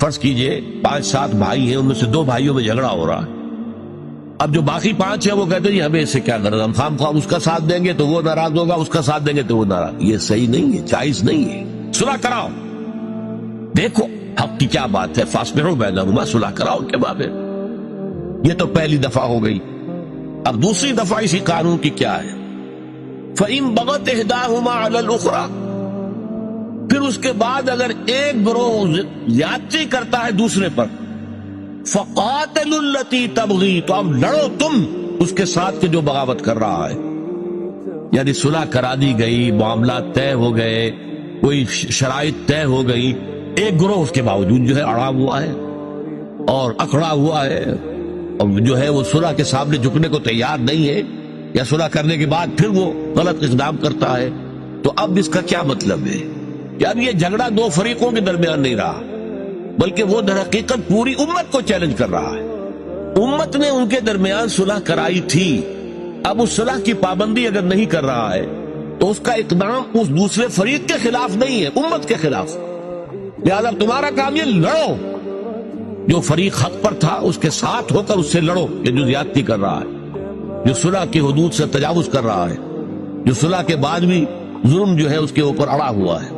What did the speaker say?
فرض کیجئے 5-7 بھائی ہیں، ان میں سے 2 بھائیوں میں جھگڑا ہو رہا ہے. اب جو باقی 5 ہیں وہ کہتے ہیں جی ہمیں اس سے کیا غرض، ہم خام خواہ اس کا ساتھ دیں گے تو وہ ناراض ہوگا، اس کا ساتھ دیں گے تو وہ ناراض. یہ صحیح نہیں ہے، جائز نہیں ہے. صلح کراؤ. دیکھو حق کی کیا بات ہے، فاصبروا بینہما، صلح کراؤ کے بابے. یہ تو پہلی دفعہ ہو گئی. اب دوسری دفعہ اسی قانون کی کیا ہے؟ فَإِن بَغَتْ إِحْدَاهُمَا عَلَى الْأُخْرَى، پھر اس کے بعد اگر ایک گروہ زیادتی کرتا ہے دوسرے پر، فَقَاتِلُوا الَّتِي تَبْغِي، تو اب لڑو تم اس کے ساتھ کے جو بغاوت کر رہا ہے. یعنی صلح کرا دی گئی، معاملات طے ہو گئے، کوئی شرائط طے ہو گئی، ایک گروہ اس کے باوجود جو ہے اڑا ہوا ہے اور اکڑا ہوا ہے، اور جو ہے وہ صلح کے سامنے جھکنے کو تیار نہیں ہے، یا صلح کرنے کے بعد پھر وہ غلط اقدام کرتا ہے. تو اب اس کا کیا مطلب ہے کہ اب یہ جھگڑا 2 فریقوں کے درمیان نہیں رہا، بلکہ وہ در حقیقت پوری امت کو چیلنج کر رہا ہے. امت نے ان کے درمیان صلح کرائی تھی، اب اس صلح کی پابندی اگر نہیں کر رہا ہے تو اس کا اقدام اس دوسرے فریق کے خلاف نہیں ہے، امت کے خلاف. لہذا تمہارا کام یہ لڑو، جو فریق حق پر تھا اس کے ساتھ ہو کر اس سے لڑو، کہ جو زیادتی کر رہا ہے، جو صلح کی حدود سے تجاوز کر رہا ہے، جو صلح کے بعد بھی ظلم جو ہے اس کے اوپر اڑا ہوا ہے.